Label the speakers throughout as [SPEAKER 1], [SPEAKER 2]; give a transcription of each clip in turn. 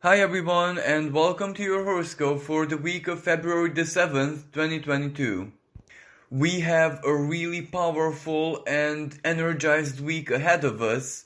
[SPEAKER 1] Hi everyone, and welcome to your horoscope for the week of February the 7th, 2022. We have a really powerful and energized week ahead of us.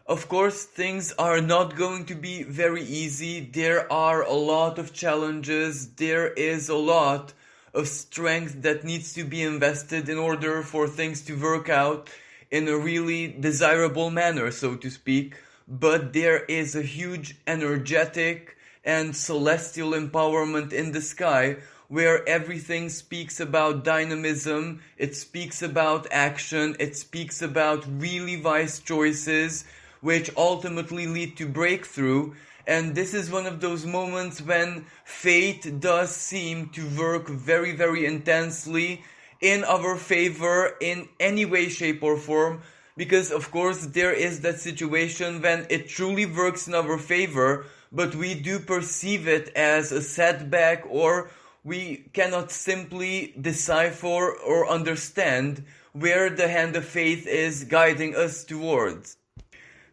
[SPEAKER 1] Of course, things are not going to be very easy. There are a lot of challenges. There is a lot of strength that needs to be invested in order for things to work out in a really desirable manner, so to speak. But there is a huge energetic and celestial empowerment in the sky where everything speaks about dynamism, it speaks about action, it speaks about really wise choices, which ultimately lead to breakthrough. And this is one of those moments when fate does seem to work very, very intensely in our favor in any way, shape, or form. Because, of course, there is that situation when it truly works in our favor, but we do perceive it as a setback, or we cannot simply decipher or understand where the hand of faith is guiding us towards.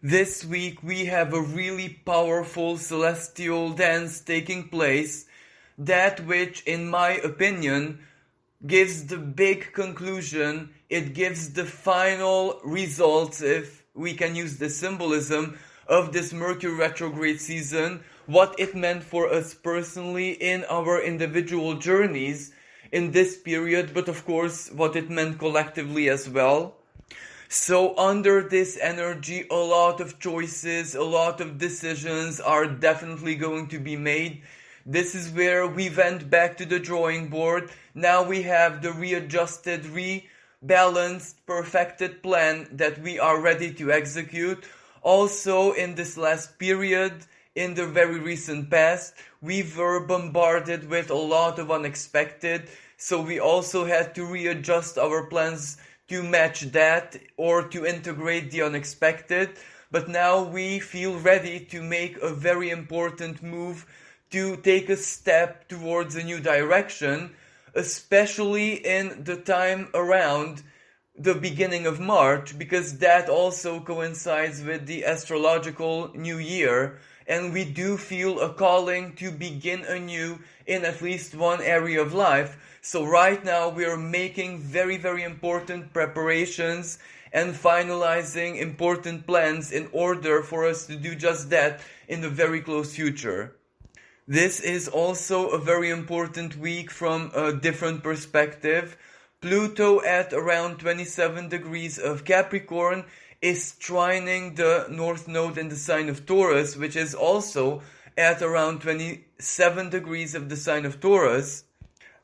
[SPEAKER 1] This week we have a really powerful celestial dance taking place, that which, in my opinion, gives the big conclusion, it gives the final results, if we can use the symbolism of this Mercury retrograde season, what it meant for us personally in our individual journeys in this period, but of course what it meant collectively as well. So under this energy, a lot of choices, a lot of decisions are definitely going to be made. This is where we went back to the drawing board. Now we have the readjusted, rebalanced, perfected plan that we are ready to execute. Also, in this last period, in the very recent past, we were bombarded with a lot of unexpected, so we also had to readjust our plans to match that or to integrate the unexpected. But now we feel ready to make a very important move to take a step towards a new direction, especially in the time around the beginning of March, because that also coincides with the astrological new year, and we do feel a calling to begin anew in at least one area of life. So right now we are making very, very important preparations and finalizing important plans in order for us to do just that in the very close future. This is also a very important week from a different perspective. Pluto at around 27 degrees of Capricorn is trining the North Node in the sign of Taurus, which is also at around 27 degrees of the sign of Taurus.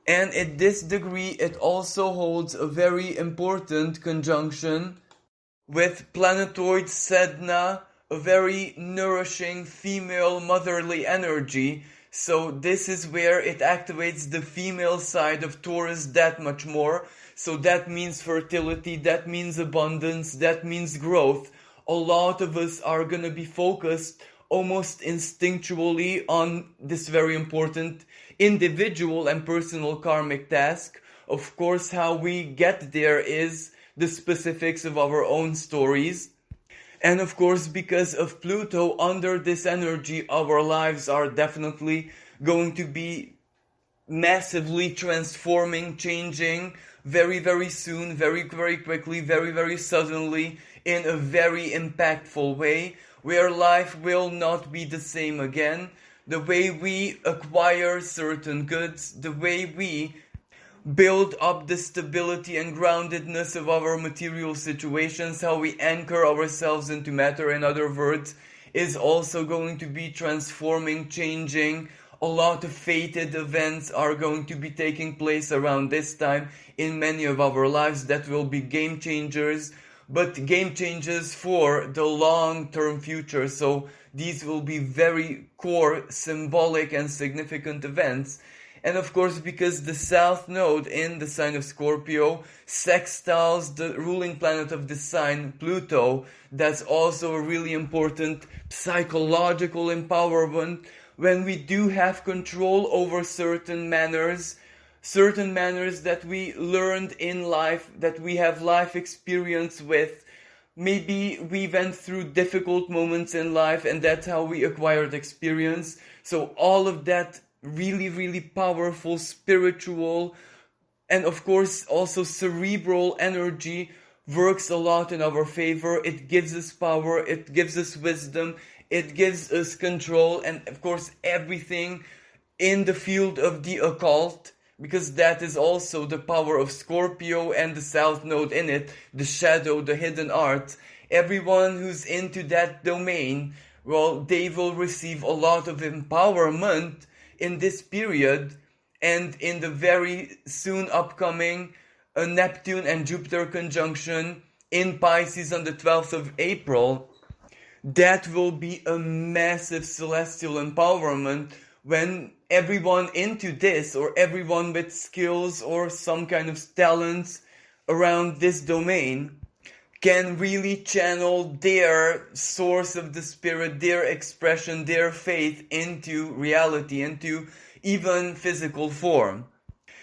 [SPEAKER 1] And at this degree, it also holds a very important conjunction with planetoid Sedna, a very nourishing female motherly energy. So this is where it activates the female side of Taurus that much more. So that means fertility, that means abundance, that means growth. A lot of us are gonna be focused almost instinctually on this very important individual and personal karmic task. Of course, how we get there is the specifics of our own stories. And of course, because of Pluto under this energy, our lives are definitely going to be massively transforming, changing very, very soon, very, very quickly, very, very suddenly, in a very impactful way, where life will not be the same again. The way we acquire certain goods, the way we build up the stability and groundedness of our material situations, how we anchor ourselves into matter, in other words, is also going to be transforming, changing. A lot of fated events are going to be taking place around this time in many of our lives that will be game changers, but game changers for the long-term future. So these will be very core, symbolic and significant events. And of course, because the South Node in the sign of Scorpio sextiles the ruling planet of the sign, Pluto, that's also a really important psychological empowerment when we do have control over certain manners that we learned in life, that we have life experience with, maybe we went through difficult moments in life and that's how we acquired experience. So all of that really, really powerful spiritual and of course also cerebral energy works a lot in our favor. It gives us power, it gives us wisdom, it gives us control, and of course everything in the field of the occult, because that is also the power of Scorpio and the South Node in it, the shadow, the hidden art. Everyone who's into that domain, well, they will receive a lot of empowerment in this period and in the very soon upcoming Neptune and Jupiter conjunction in Pisces on the 12th of April. That will be a massive celestial empowerment when everyone into this, or everyone with skills or some kind of talents around this domain, can really channel their source of the spirit, their expression, their faith into reality, into even physical form.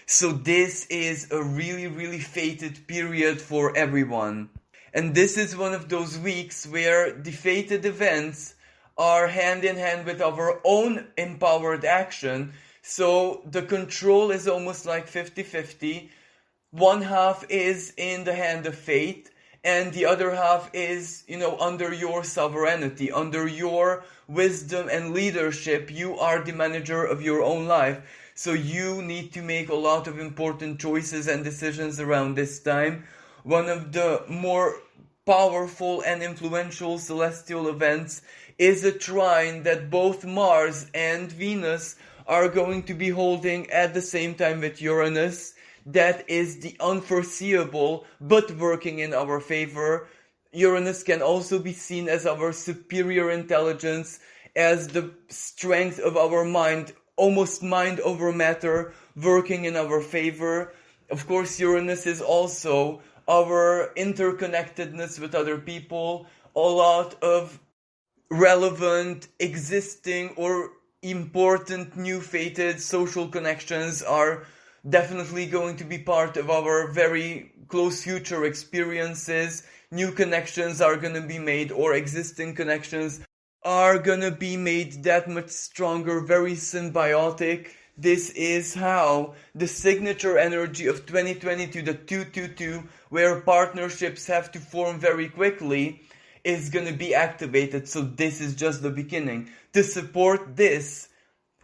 [SPEAKER 1] So this is a really, really fated period for everyone. And this is one of those weeks where the fated events are hand in hand with our own empowered action. So the control is almost like 50-50. One half is in the hand of fate, and the other half is, under your sovereignty, under your wisdom and leadership. You are the manager of your own life. So you need to make a lot of important choices and decisions around this time. One of the more powerful and influential celestial events is a trine that both Mars and Venus are going to be holding at the same time with Uranus. That is the unforeseeable, but working in our favor. Uranus can also be seen as our superior intelligence, as the strength of our mind, almost mind over matter, working in our favor. Of course, Uranus is also our interconnectedness with other people. A lot of relevant, existing, or important new fated social connections are definitely going to be part of our very close future experiences. New connections are going to be made, or existing connections are going to be made that much stronger, very symbiotic. This is how the signature energy of 2022, the 222, where partnerships have to form very quickly, is going to be activated. So this is just the beginning. To support this,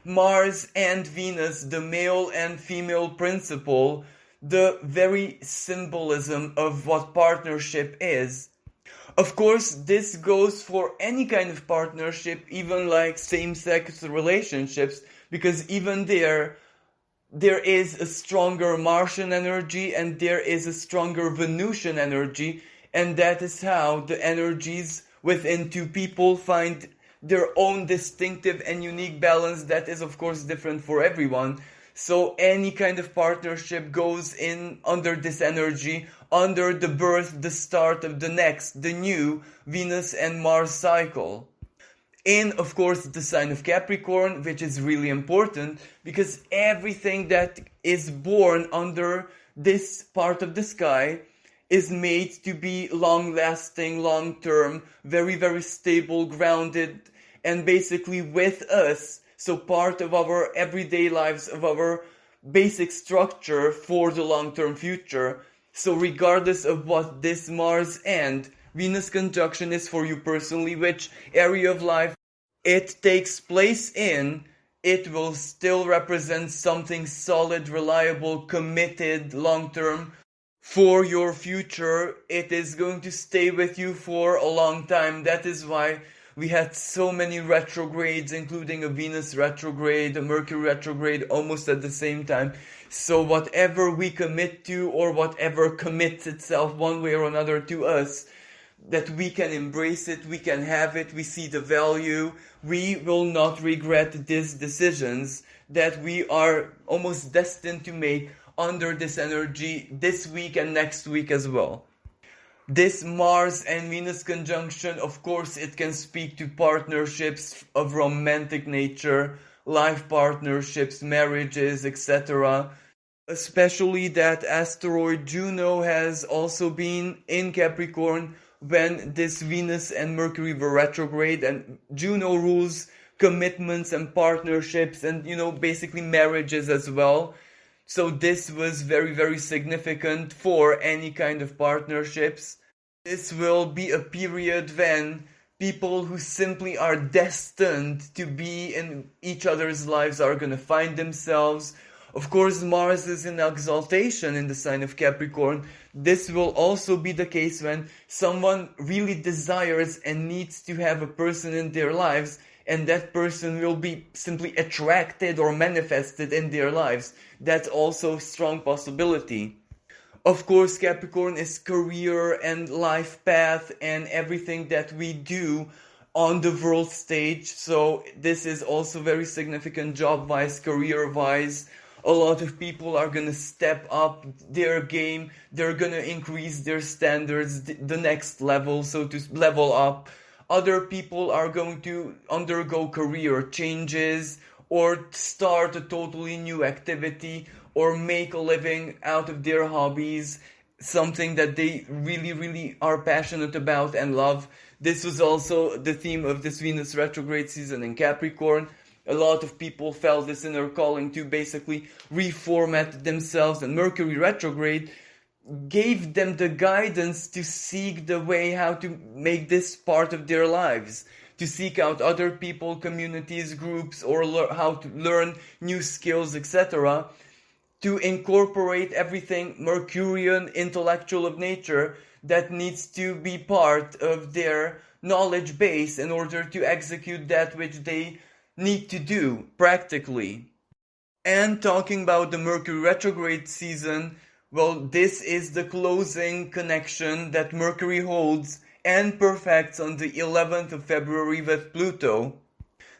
[SPEAKER 1] Mars and Venus, the male and female principle, the very symbolism of what partnership is. Of course, this goes for any kind of partnership, even like same-sex relationships, because even there is a stronger Martian energy and there is a stronger Venusian energy, and that is how the energies within two people find their own distinctive and unique balance that is of course different for everyone. So any kind of partnership goes in under this energy, under the birth, the start of the next, the new Venus and Mars cycle. In, of course, the sign of Capricorn, which is really important because everything that is born under this part of the sky is made to be long-lasting, long-term, very, very stable, grounded, and basically with us. So part of our everyday lives, of our basic structure for the long-term future. So regardless of what this Mars and Venus conjunction is for you personally, which area of life it takes place in, it will still represent something solid, reliable, committed, long-term for your future. It is going to stay with you for a long time. That is why we had so many retrogrades, including a Venus retrograde, a Mercury retrograde, almost at the same time. So whatever we commit to, or whatever commits itself one way or another to us, that we can embrace it, we can have it, we see the value, we will not regret these decisions that we are almost destined to make under this energy this week and next week as well. This Mars and Venus conjunction, of course, it can speak to partnerships of romantic nature, life partnerships, marriages, etc. Especially that asteroid Juno has also been in Capricorn when this Venus and Mercury were retrograde, and Juno rules commitments and partnerships and, basically marriages as well. So this was very, very significant for any kind of partnerships. This will be a period when people who simply are destined to be in each other's lives are going to find themselves. Of course, Mars is in exaltation in the sign of Capricorn. This will also be the case when someone really desires and needs to have a person in their lives, and that person will be simply attracted or manifested in their lives. That's also a strong possibility. Of course, Capricorn is career and life path and everything that we do on the world stage. So this is also very significant job-wise, career-wise. A lot of people are going to step up their game. They're going to increase their standards, the next level, so to level up. Other people are going to undergo career changes or start a totally new activity or make a living out of their hobbies, something that they really, really are passionate about and love. This was also the theme of this Venus retrograde season in Capricorn. A lot of people felt this inner calling to basically reformat themselves, and Mercury retrograde gave them the guidance to seek the way how to make this part of their lives, to seek out other people, communities, groups, or how to learn new skills, etc., to incorporate everything Mercurian, intellectual of nature that needs to be part of their knowledge base in order to execute that which they need to do practically. And talking about the Mercury retrograde season, well, this is the closing connection that Mercury holds and perfects on the 11th of February with Pluto.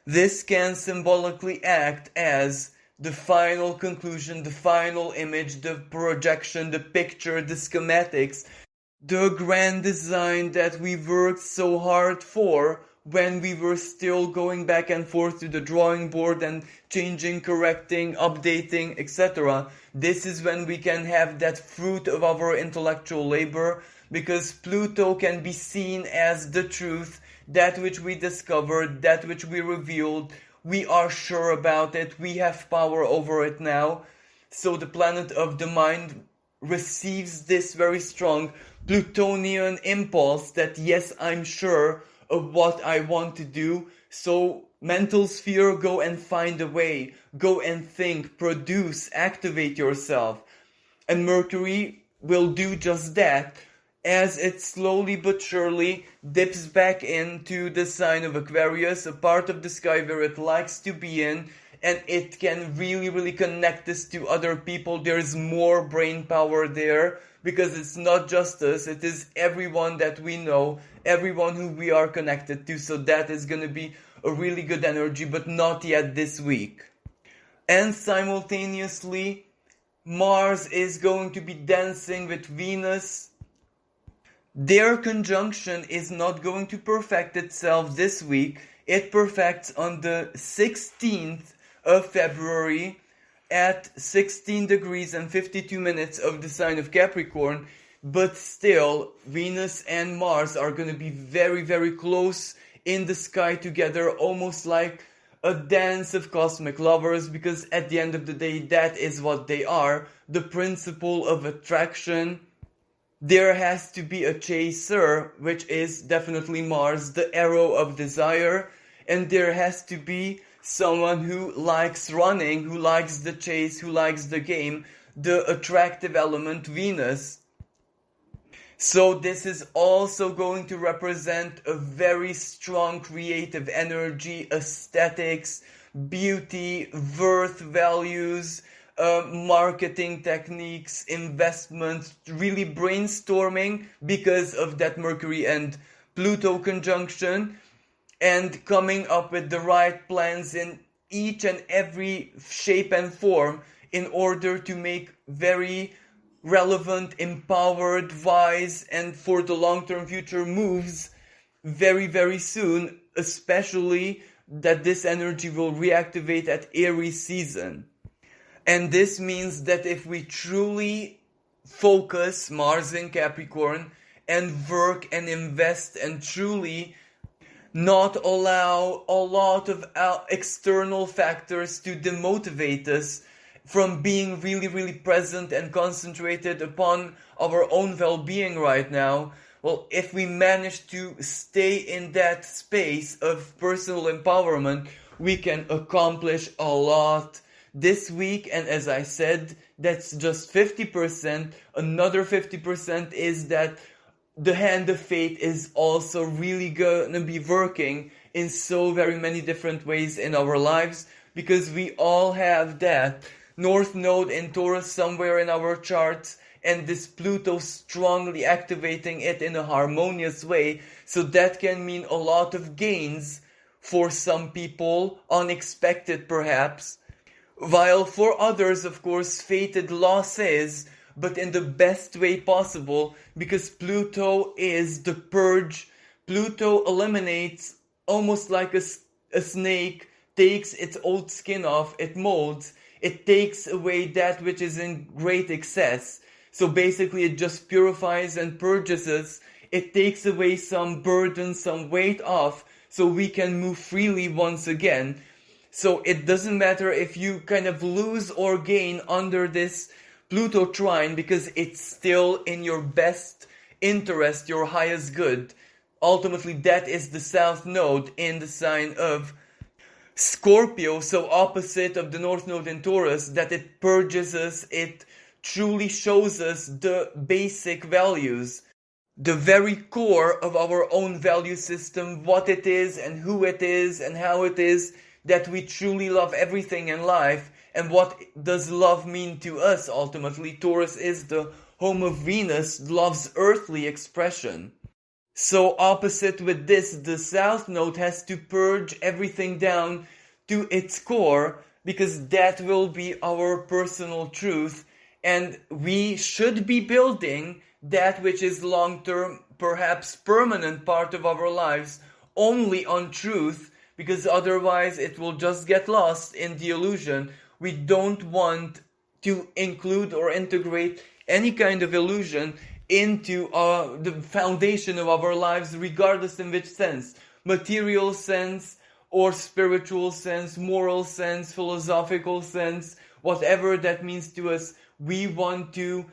[SPEAKER 1] This can symbolically act as the final conclusion, the final image, the projection, the picture, the schematics, the grand design that we worked so hard for when we were still going back and forth to the drawing board and changing, correcting, updating, etc. This is when we can have that fruit of our intellectual labor, because Pluto can be seen as the truth, that which we discovered, that which we revealed. We are sure about it, we have power over it now. So the planet of the mind receives this very strong Plutonian impulse that yes, I'm sure of what I want to do. So mental sphere, go and find a way, go and think, produce, activate yourself. And Mercury will do just that, as it slowly but surely dips back into the sign of Aquarius, a part of the sky where it likes to be in, and it can really, really connect us to other people. There's more brain power there, because it's not just us, it is everyone that we know, everyone who we are connected to. So that is going to be a really good energy, but not yet this week. And simultaneously, Mars is going to be dancing with Venus. Their conjunction is not going to perfect itself this week. It perfects on the 16th of February at 16 degrees and 52 minutes of the sign of Capricorn. But still, Venus and Mars are going to be very, very close in the sky together, almost like a dance of cosmic lovers, because at the end of the day, that is what they are, the principle of attraction. There has to be a chaser, which is definitely Mars, the arrow of desire, and there has to be someone who likes running, who likes the chase, who likes the game, the attractive element, Venus. So this is also going to represent a very strong creative energy, aesthetics, beauty, worth values, marketing techniques, investments, really brainstorming because of that Mercury and Pluto conjunction, and coming up with the right plans in each and every shape and form in order to make very relevant, empowered, wise, and for the long-term future moves very, very soon, especially that this energy will reactivate at Aries season. And this means that if we truly focus Mars in Capricorn and work and invest and truly not allow a lot of external factors to demotivate us from being really, really present and concentrated upon our own well-being right now. Well, if we manage to stay in that space of personal empowerment, we can accomplish a lot this week. And as I said, that's just 50%. Another 50% is that the hand of fate is also really gonna be working in so very many different ways in our lives, because we all have that North Node in Taurus somewhere in our charts, and this Pluto strongly activating it in a harmonious way. So that can mean a lot of gains for some people, unexpected perhaps, while for others, of course, fated losses, but in the best way possible, because Pluto is the purge. Pluto eliminates, almost like a snake takes its old skin off, it molds, it takes away that which is in great excess. So basically it just purifies and purges us. It takes away some burden, some weight off, so we can move freely once again. So it doesn't matter if you kind of lose or gain under this Pluto trine, because it's still in your best interest, your highest good. Ultimately, that is the South Node in the sign of Scorpio, so opposite of the North Node in Taurus, that it purges us, it truly shows us the basic values, the very core of our own value system, what it is and who it is and how it is that we truly love everything in life. And what does love mean to us ultimately? Taurus is the home of Venus, love's earthly expression. So opposite with this, the South Node has to purge everything down to its core, because that will be our personal truth. And we should be building that which is long-term, perhaps permanent part of our lives only on truth, because otherwise it will just get lost in the illusion. We don't want to include or integrate any kind of illusion into the foundation of our lives, regardless in which sense. Material sense, or spiritual sense, moral sense, philosophical sense, whatever that means to us. We want to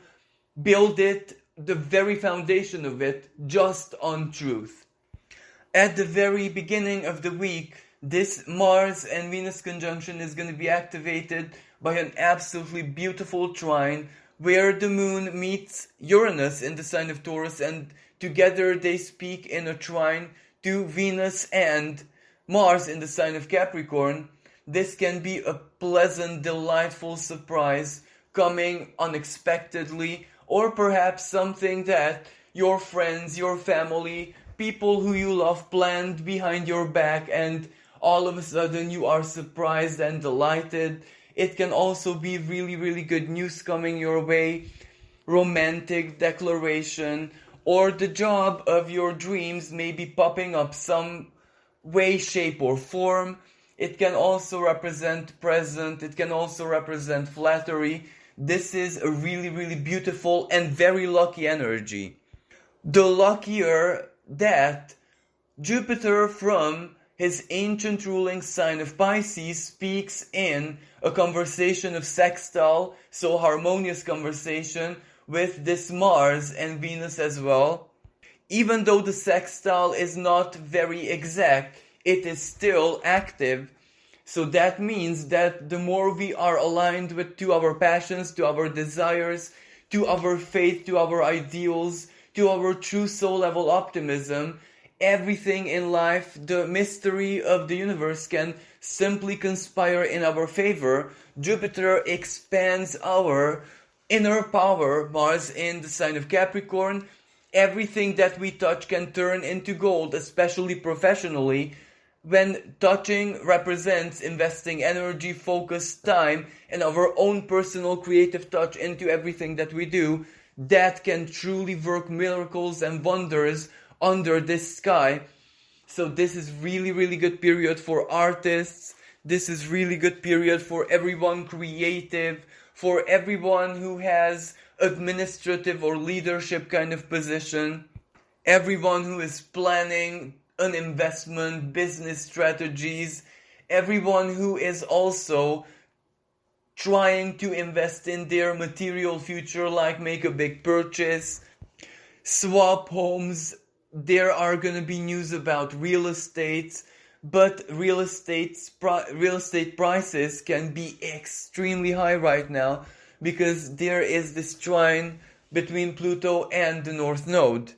[SPEAKER 1] build it, the very foundation of it, just on truth. At the very beginning of the week, this Mars and Venus conjunction is going to be activated by an absolutely beautiful trine where the moon meets Uranus in the sign of Taurus, and together they speak in a trine to Venus and Mars in the sign of Capricorn. This can be a pleasant, delightful surprise coming unexpectedly, or perhaps something that your friends, your family, people who you love planned behind your back, and all of a sudden you are surprised and delighted. It can also be really, really good news coming your way, romantic declaration, or the job of your dreams may be popping up some way, shape, or form. It can also represent present, it can also represent flattery. This is a really, really beautiful and very lucky energy. The luckier that Jupiter from his ancient ruling sign of Pisces speaks in a conversation of sextile, so harmonious conversation, with this Mars and Venus as well. Even though the sextile is not very exact, it is still active. So that means that the more we are aligned to our passions, to our desires, to our faith, to our ideals, to our true soul level optimism, everything in life, the mystery of the universe can simply conspire in our favor. Jupiter expands our inner power, Mars in the sign of Capricorn. Everything that we touch can turn into gold, especially professionally. When touching represents investing energy, focus, time, and our own personal creative touch into everything that we do, that can truly work miracles and wonders under this sky. So this is really, really good period for artists. This is really good period for everyone creative, for everyone who has administrative or leadership kind of position. everyone who is planning an investment, business strategies, everyone who is also trying to invest in their material future, like make a big purchase, swap homes. There are going to be news about real estate, but real estate prices can be extremely high right now because there is this trine between Pluto and the North Node.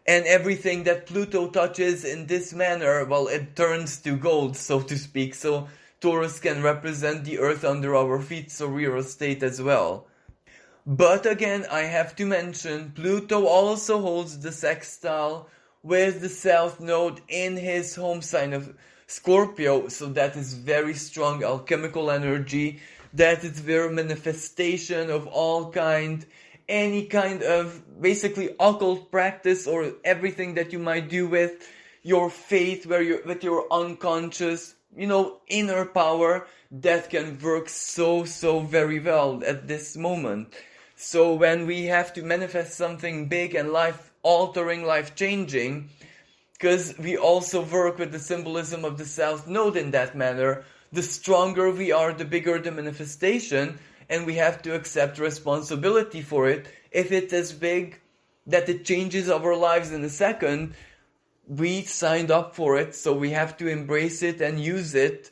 [SPEAKER 1] And everything that Pluto touches in this manner, well, it turns to gold, so to speak. So Taurus can represent the earth under our feet, so real estate as well. But again, I have to mention, Pluto also holds the sextile with the South Node in his home sign of Scorpio. So that is very strong alchemical energy. That is very manifestation of any kind of basically occult practice or everything that you might do with your faith, with your unconscious, inner power that can work so very well at this moment. So when we have to manifest something big and life-altering, life-changing, because we also work with the symbolism of the South Node in that manner, the stronger we are, the bigger the manifestation, and we have to accept responsibility for it. If it is big that it changes our lives in a second, we signed up for it, so we have to embrace it and use it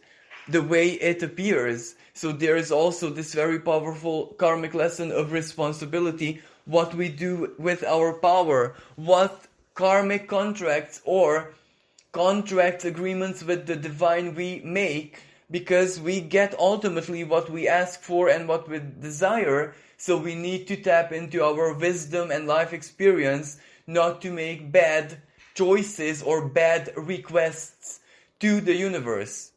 [SPEAKER 1] the way it appears. So there is also this very powerful karmic lesson of responsibility, what we do with our power, what karmic contracts or contract agreements with the divine we make, because we get ultimately what we ask for and what we desire. So we need to tap into our wisdom and life experience not to make bad choices or bad requests to the universe.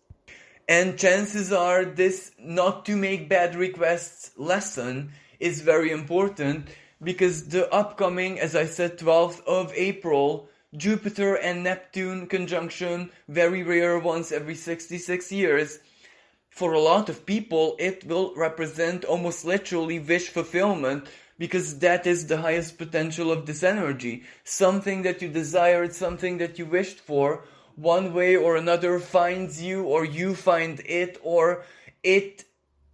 [SPEAKER 1] And chances are this not to make bad requests lesson is very important, because the upcoming, as I said, 12th of April, Jupiter and Neptune conjunction, very rare, once every 66 years. For a lot of people, it will represent almost literally wish fulfillment, because that is the highest potential of this energy. Something that you desired, something that you wished for, one way or another finds you, or you find it, or it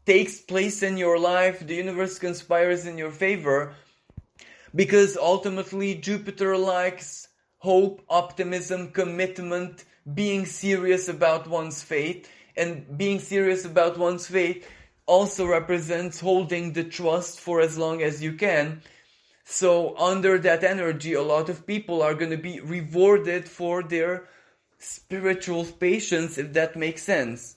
[SPEAKER 1] takes place in your life. The universe conspires in your favor, because ultimately Jupiter likes hope, optimism, commitment, being serious about one's fate. And being serious about one's fate also represents holding the trust for as long as you can. So under that energy, a lot of people are going to be rewarded for their spiritual patience, if that makes sense.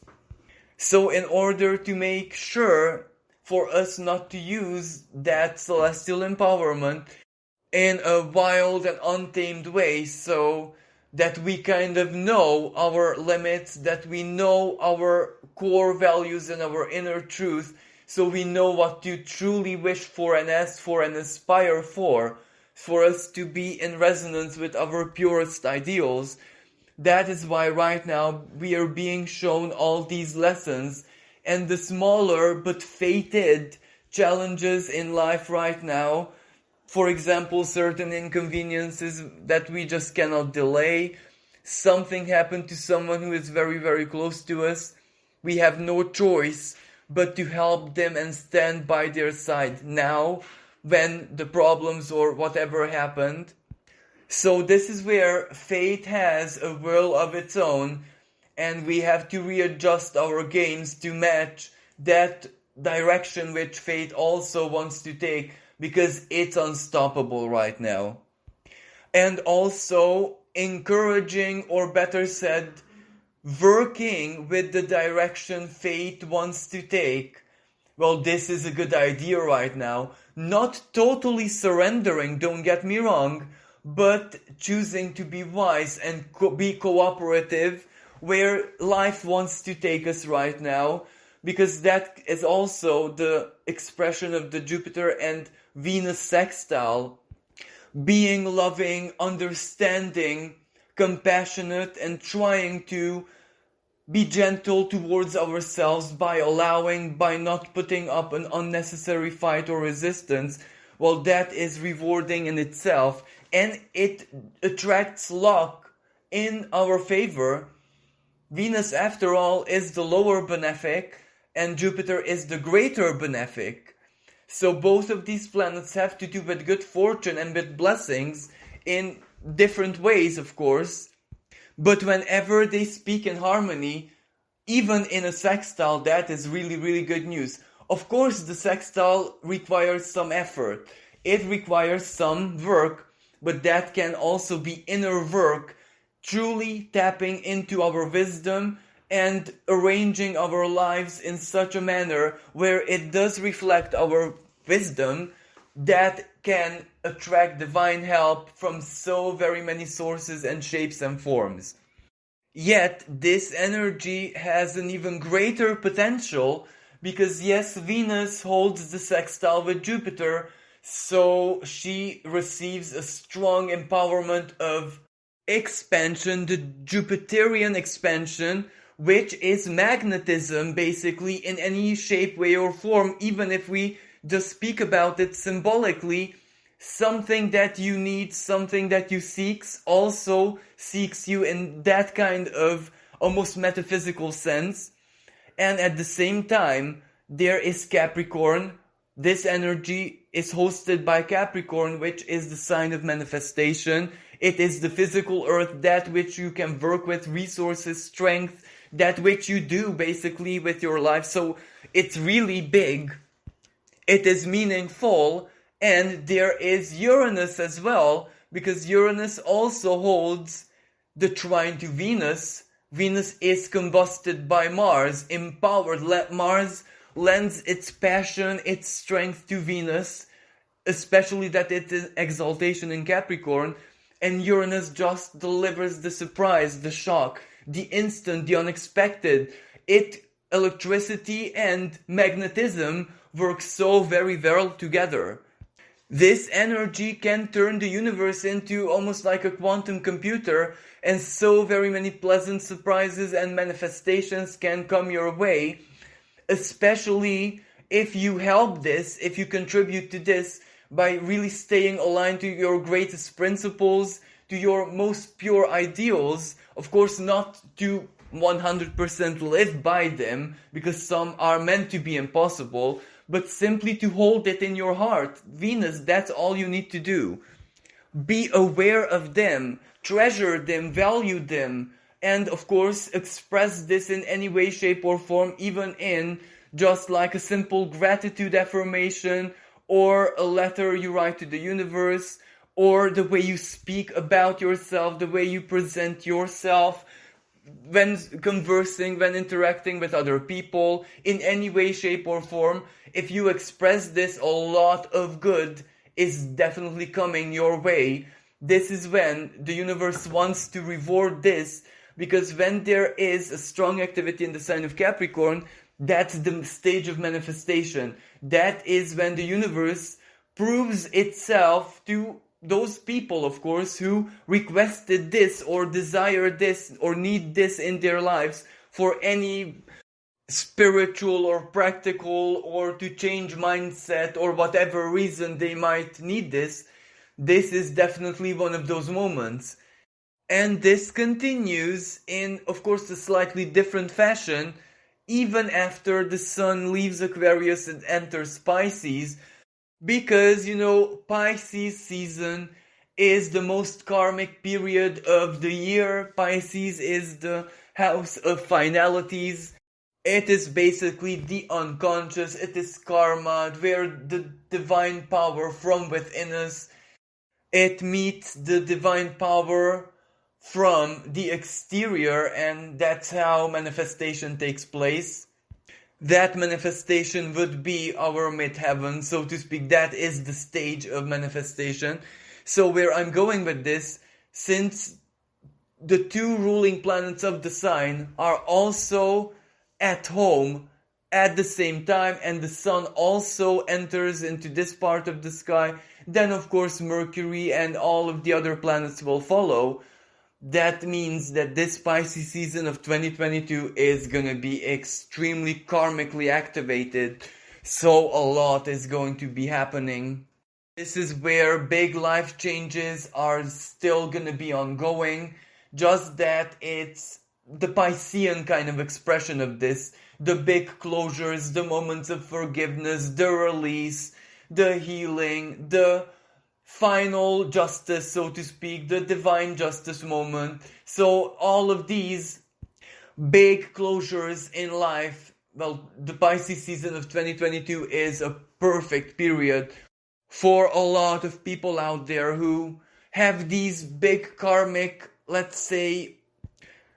[SPEAKER 1] So in order to make sure for us not to use that celestial empowerment in a wild and untamed way, so that we kind of know our limits, that we know our core values and our inner truth, so we know what to truly wish for and ask for and aspire for us to be in resonance with our purest ideals. That is why right now we are being shown all these lessons, and the smaller but fated challenges in life right now. For example, certain inconveniences that we just cannot delay. Something happened to someone who is very, very close to us. We have no choice but to help them and stand by their side now when the problems or whatever happened. So this is where fate has a will of its own, and we have to readjust our games to match that direction which fate also wants to take, because it's unstoppable right now. And also encouraging, or better said, working with the direction fate wants to take. Well, this is a good idea right now. Not totally surrendering, don't get me wrong, but choosing to be wise and be cooperative where life wants to take us right now, because that is also the expression of the Jupiter and Venus sextile. Being loving, understanding, compassionate, and trying to be gentle towards ourselves by not putting up an unnecessary fight or resistance. Well, that is rewarding in itself. and it attracts luck in our favor. Venus, after all, is the lower benefic, and Jupiter is the greater benefic. So both of these planets have to do with good fortune and with blessings in different ways, of course. But whenever they speak in harmony, even in a sextile, that is really, really good news. Of course, the sextile requires some effort. It requires some work, but that can also be inner work, truly tapping into our wisdom and arranging our lives in such a manner where it does reflect our wisdom that can attract divine help from so very many sources and shapes and forms. Yet, this energy has an even greater potential because, yes, Venus holds the sextile with Jupiter, so she receives a strong empowerment of expansion, the Jupiterian expansion, which is magnetism basically in any shape, way, or form, even if we just speak about it symbolically. Something that you need, something that you seek, also seeks you in that kind of almost metaphysical sense. And at the same time, there is Capricorn. This energy is hosted by Capricorn, which is the sign of manifestation. It is the physical earth, that which you can work with, resources, strength, that which you do basically with your life. So it's really big. It is meaningful. And there is Uranus as well, because Uranus also holds the trine to Venus. Venus is combusted by Mars, empowered. Mars lends its passion, its strength to Venus, especially that it is exaltation in Capricorn. And Uranus just delivers the surprise, the shock, the instant, the unexpected. Electricity and magnetism work so very well together. This energy can turn the universe into almost like a quantum computer, and so very many pleasant surprises and manifestations can come your way, especially if you help this, if you contribute to this by really staying aligned to your greatest principles, to your most pure ideals. Of course, not to 100% live by them, because some are meant to be impossible, but simply to hold it in your heart. Venus, that's all you need to do. Be aware of them, treasure them, value them, and of course express this in any way, shape or form, even in just like a simple gratitude affirmation, or a letter you write to the universe, or the way you speak about yourself, the way you present yourself, when conversing, when interacting with other people, in any way, shape or form. If you express this, a lot of good is definitely coming your way. This is when the universe wants to reward this, because when there is a strong activity in the sign of Capricorn, that's the stage of manifestation. That is when the universe proves itself to those people, of course, who requested this or desire this or need this in their lives for any spiritual or practical or to change mindset or whatever reason they might need this. This is definitely one of those moments. And this continues in, of course, a slightly different fashion, even after the sun leaves Aquarius and enters Pisces, because, Pisces season is the most karmic period of the year. Pisces is the house of finalities. It is basically the unconscious. It is karma, where the divine power from within us, it meets the divine power from the exterior, and that's how manifestation takes place. That manifestation would be our midheaven, so to speak. That is the stage of manifestation. So where I'm going with this, since the two ruling planets of the sign are also at home at the same time, and the sun also enters into this part of the sky, then of course Mercury and all of the other planets will follow. That means that this Pisces season of 2022 is gonna be extremely karmically activated. So a lot is going to be happening. This is where big life changes are still gonna be ongoing, just that it's the Piscean kind of expression of this. The big closures, the moments of forgiveness, the release, the healing, the final justice, so to speak, the divine justice moment. So all of these big closures in life, well, the Pisces season of 2022 is a perfect period for a lot of people out there who have these big karmic, let's say,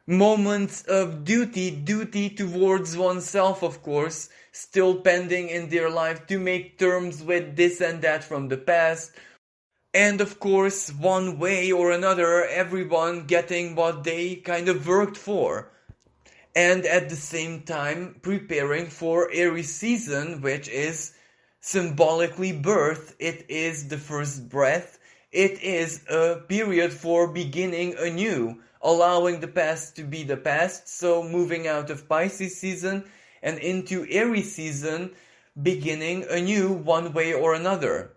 [SPEAKER 1] moments of duty towards oneself, of course, still pending in their life to make terms with this and that from the past. And of course, one way or another, everyone getting what they kind of worked for. And at the same time, preparing for Aries season, which is symbolically birth. It is the first breath. It is a period for beginning anew, allowing the past to be the past. So moving out of Pisces season and into Aries season, beginning anew one way or another.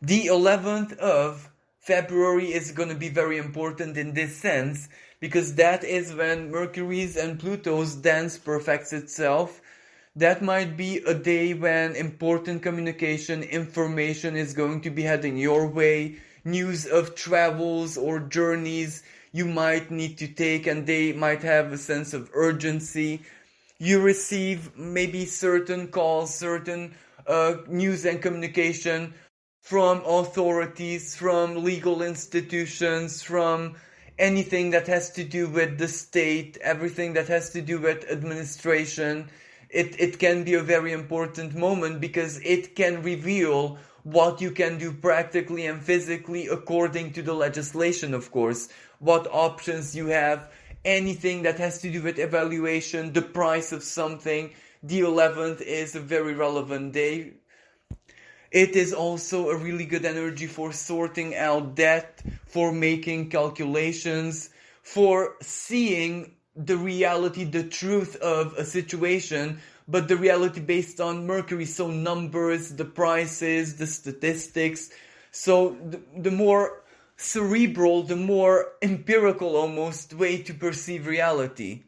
[SPEAKER 1] The 11th of February is going to be very important in this sense, because that is when Mercury's and Pluto's dance perfects itself. That might be a day when important communication, information is going to be heading your way, news of travels or journeys you might need to take, and they might have a sense of urgency. You receive maybe certain calls, certain news and communication from authorities, from legal institutions, from anything that has to do with the state, everything that has to do with administration. It can be a very important moment because it can reveal what you can do practically and physically according to the legislation, of course, what options you have, anything that has to do with evaluation, the price of something. The 11th is a very relevant day. It is also a really good energy for sorting out debt, for making calculations, for seeing the reality, the truth of a situation, but the reality based on Mercury, so numbers, the prices, the statistics. So the more cerebral, the more empirical almost way to perceive reality.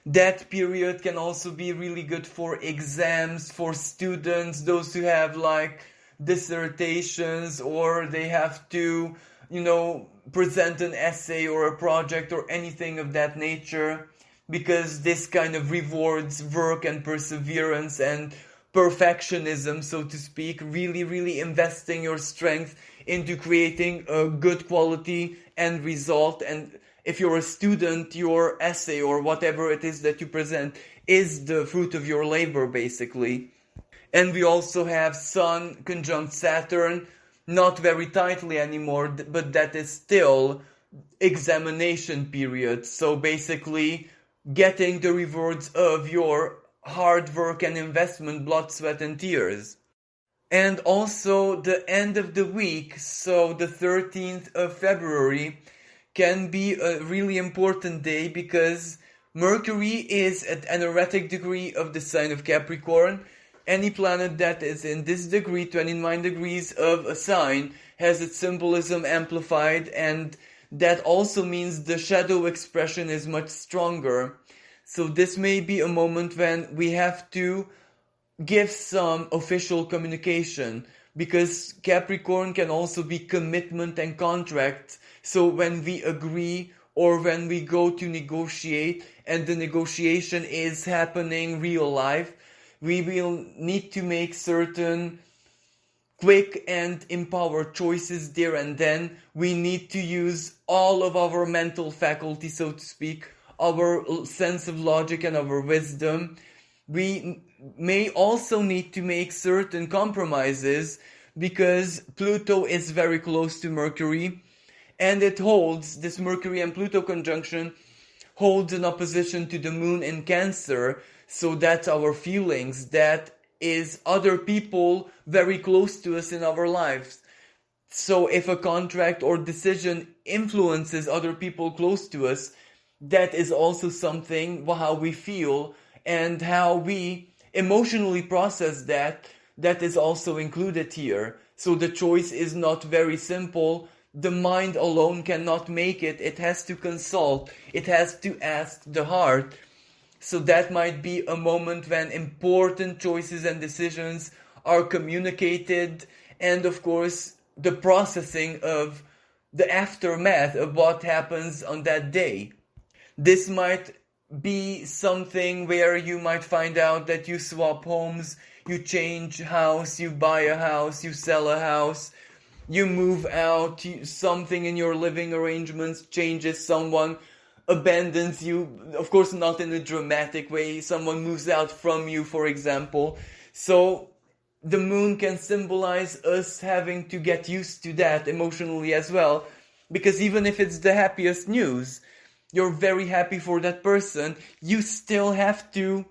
[SPEAKER 1] That period can also be really good for exams, for students, those who have like dissertations, or they have to, present an essay or a project or anything of that nature, because this kind of rewards work and perseverance and perfectionism, so to speak, really investing your strength into creating a good quality end result. And if you're a student, your essay or whatever it is that you present is the fruit of your labor, basically. And we also have Sun conjunct Saturn, not very tightly anymore, but that is still examination period. So basically getting the rewards of your hard work and investment, blood, sweat and tears. And also the end of the week, so the 13th of February, can be a really important day because Mercury is at an erratic degree of the sign of Capricorn. Any planet that is in this degree, 29 degrees of a sign, has its symbolism amplified, and that also means the shadow expression is much stronger. So this may be a moment when we have to give some official communication, because Capricorn can also be commitment and contract. So when we agree or when we go to negotiate and the negotiation is happening real life, we will need to make certain quick and empowered choices there and then. We need to use all of our mental faculty, so to speak, our sense of logic and our wisdom. We may also need to make certain compromises because Pluto is very close to Mercury, and it holds, this Mercury and Pluto conjunction holds an opposition to the moon in Cancer. So that's our feelings, that is other people very close to us in our lives. So if a contract or decision influences other people close to us, that is also something, how we feel and how we emotionally process that is also included here. So the choice is not very simple. The mind alone cannot make it. It has to consult. It has to ask the heart. So that might be a moment when important choices and decisions are communicated, and of course the processing of the aftermath of what happens on that day. This might be something where you might find out that you swap homes, you change house, you buy a house, you sell a house, you move out, something in your living arrangements changes, someone abandons you, of course not in a dramatic way, someone moves out from you, for example. So the moon can symbolize us having to get used to that emotionally as well, because even if it's the happiest news, you're very happy for that person, you still have to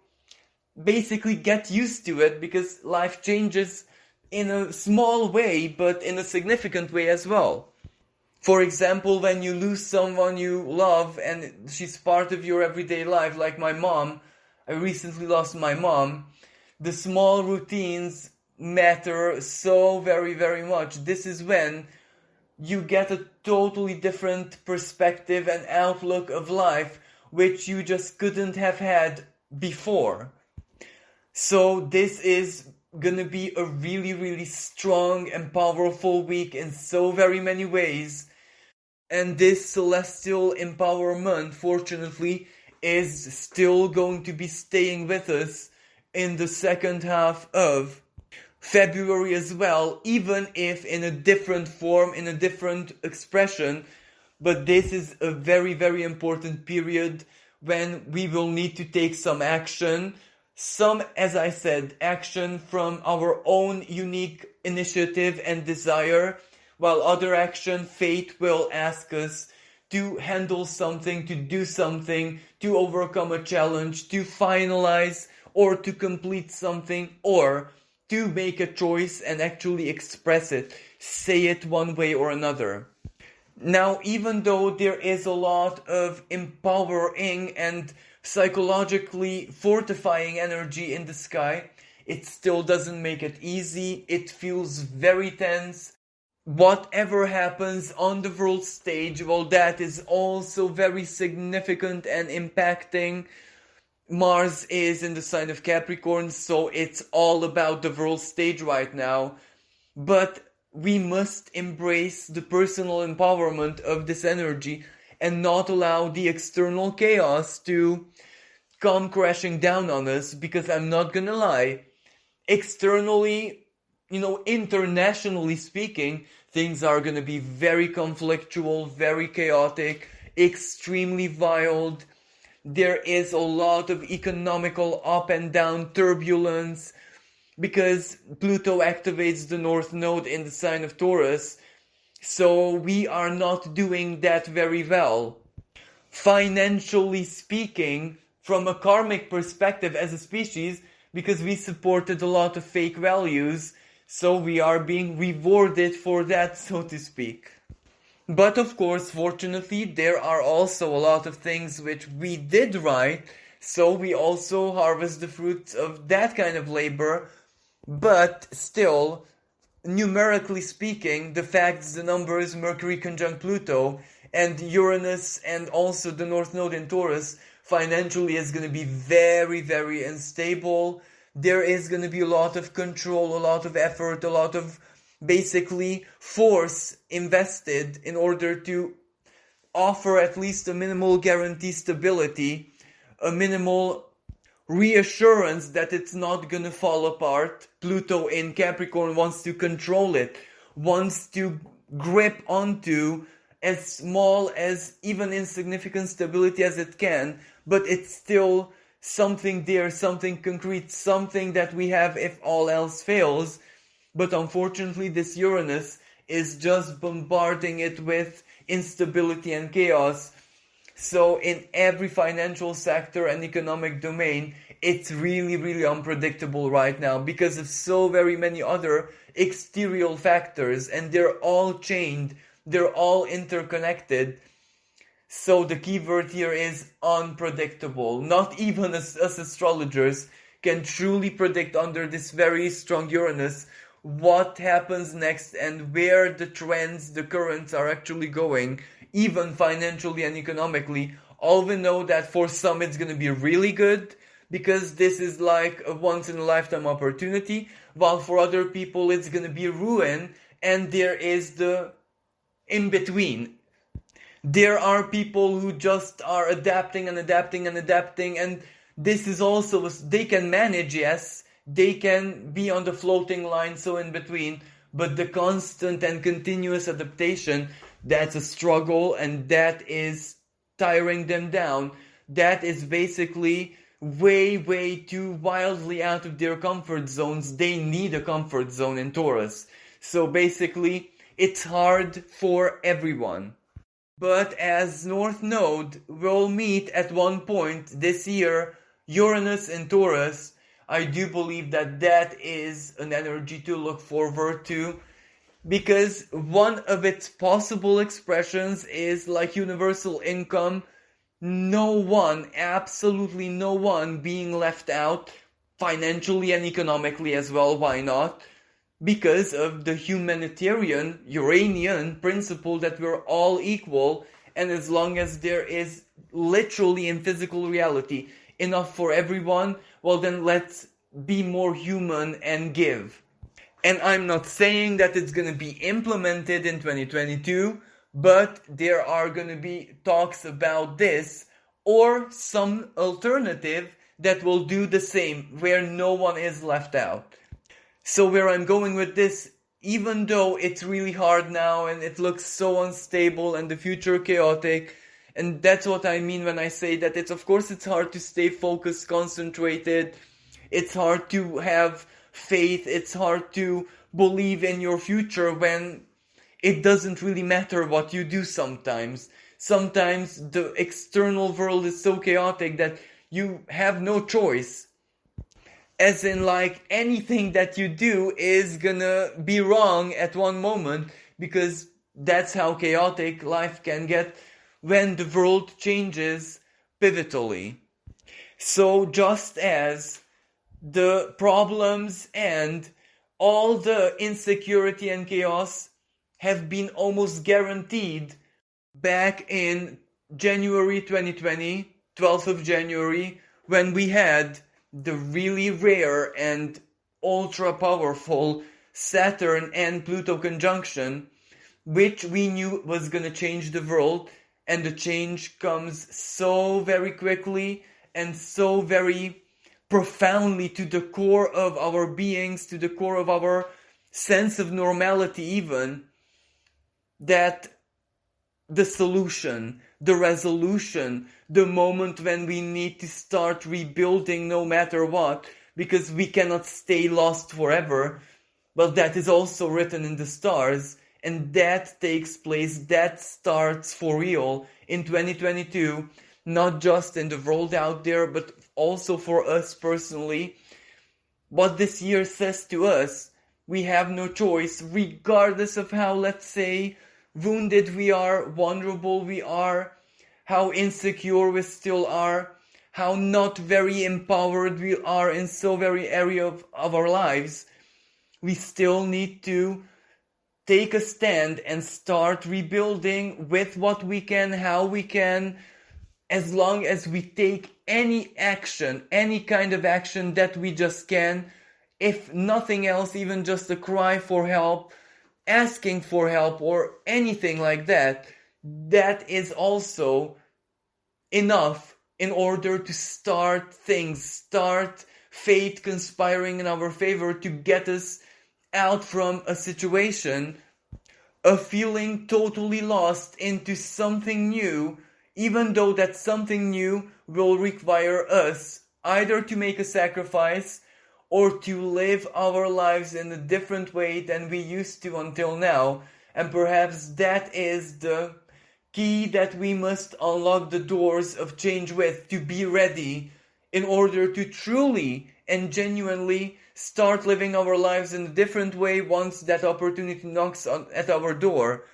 [SPEAKER 1] basically get used to it, because life changes in a small way, but in a significant way as well. For example, when you lose someone you love and she's part of your everyday life, like my mom, I recently lost my mom, the small routines matter so very, very much. This is when you get a totally different perspective and outlook of life, which you just couldn't have had before. So this is gonna be a really, really strong and powerful week in so very many ways. And this celestial empowerment, fortunately, is still going to be staying with us in the second half of February as well, even if in a different form, in a different expression. But this is a very, very important period when we will need to take some action. Some, as I said, action from our own unique initiative and desire, while other action, fate will ask us to handle something, to do something, to overcome a challenge, to finalize or to complete something, or to make a choice and actually express it, say it one way or another. Now, even though there is a lot of empowering and psychologically fortifying energy in the sky, it still doesn't make it easy. It feels very tense. Whatever happens on the world stage, well, that is also very significant and impacting. Mars is in the sign of Capricorn, so it's all about the world stage right now. But we must embrace the personal empowerment of this energy and not allow the external chaos to come crashing down on us, because I'm not gonna lie, externally, internationally speaking, things are gonna be very conflictual, very chaotic, extremely wild. There is a lot of economical up and down turbulence, because Pluto activates the North Node in the sign of Taurus, so we are not doing that very well. Financially speaking, from a karmic perspective as a species, because we supported a lot of fake values, so we are being rewarded for that, so to speak. But of course, fortunately, there are also a lot of things which we did right, so we also harvest the fruits of that kind of labor. But still, numerically speaking, the facts, the numbers, Mercury conjunct Pluto, and Uranus, and also the North Node in Taurus, financially is going to be very, very unstable. There is going to be a lot of control, a lot of effort, a lot of basically force invested in order to offer at least a minimal guarantee stability, a minimal reassurance that it's not gonna fall apart. Pluto in Capricorn wants to control it, wants to grip onto as small as even insignificant stability as it can, but it's still something there, something concrete, something that we have if all else fails. But unfortunately, this Uranus is just bombarding it with instability and chaos. So in every financial sector and economic domain, it's really, really unpredictable right now because of so very many other exterior factors, and they're all chained, they're all interconnected. So the key word here is unpredictable. Not even us astrologers can truly predict under this very strong Uranus what happens next and where the trends, the currents are actually going, even financially and economically. All we know that for some it's going to be really good because this is like a once in a lifetime opportunity, while for other people it's going to be ruin, and there is the in between. There are people who just are adapting and adapting and adapting, and this is also, they can manage, yes, they can be on the floating line, so in between, but the constant and continuous adaptation, that's a struggle, and that is tiring them down. That is basically way too wildly out of their comfort zones. They need a comfort zone in Taurus. So basically, it's hard for everyone. But as North Node will meet at one point this year, Uranus in Taurus, I do believe that that is an energy to look forward to, because one of its possible expressions is like universal income. No one, absolutely no one being left out financially and economically as well. Why not? Because of the humanitarian Uranian principle that we're all equal, and as long as there is literally in physical reality enough for everyone, well then let's be more human and give. And I'm not saying that it's going to be implemented in 2022, but there are going to be talks about this or some alternative that will do the same, where no one is left out. So where I'm going with this, even though it's really hard now and it looks so unstable and the future chaotic, and that's what I mean when I say that it's, of course, it's hard to stay focused, concentrated, it's hard to have faith, it's hard to believe in your future when it doesn't really matter what you do sometimes. Sometimes the external world is so chaotic that you have no choice. As in, like, anything that you do is gonna be wrong at one moment, because that's how chaotic life can get when the world changes pivotally. So just as the problems and all the insecurity and chaos have been almost guaranteed back in January 2020, 12th of January, when we had the really rare and ultra powerful Saturn and Pluto conjunction, which we knew was going to change the world, and the change comes so very quickly and so very profoundly to the core of our beings, to the core of our sense of normality even, that the solution, the resolution, the moment when we need to start rebuilding no matter what, because we cannot stay lost forever, well, that is also written in the stars, and that takes place, that starts for real in 2022, not just in the world out there, but also for us personally. What this year says to us, we have no choice, regardless of how, let's say, wounded we are, vulnerable we are, how insecure we still are, how not very empowered we are in so very area of our lives. We still need to take a stand and start rebuilding with what we can, how we can, as long as we take any action, any kind of action that we just can, if nothing else, even just a cry for help, asking for help or anything like that, that is also enough in order to start things, start fate conspiring in our favor to get us out from a situation of feeling totally lost into something new, even though that something new will require us either to make a sacrifice or to live our lives in a different way than we used to until now. And perhaps that is the key that we must unlock the doors of change with, to be ready in order to truly and genuinely start living our lives in a different way once that opportunity knocks at our door.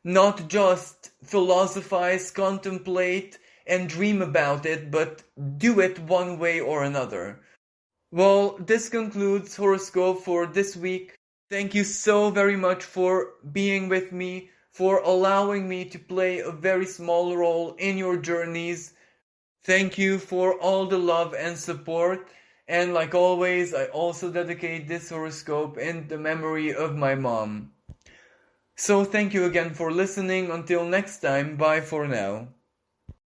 [SPEAKER 1] Not just philosophize, contemplate, and dream about it, but do it one way or another. Well, this concludes horoscope for this week. Thank you so very much for being with me, for allowing me to play a very small role in your journeys. Thank you for all the love and support. And like always, I also dedicate this horoscope in the memory of my mom. So thank you again for listening. Until next time, bye for now.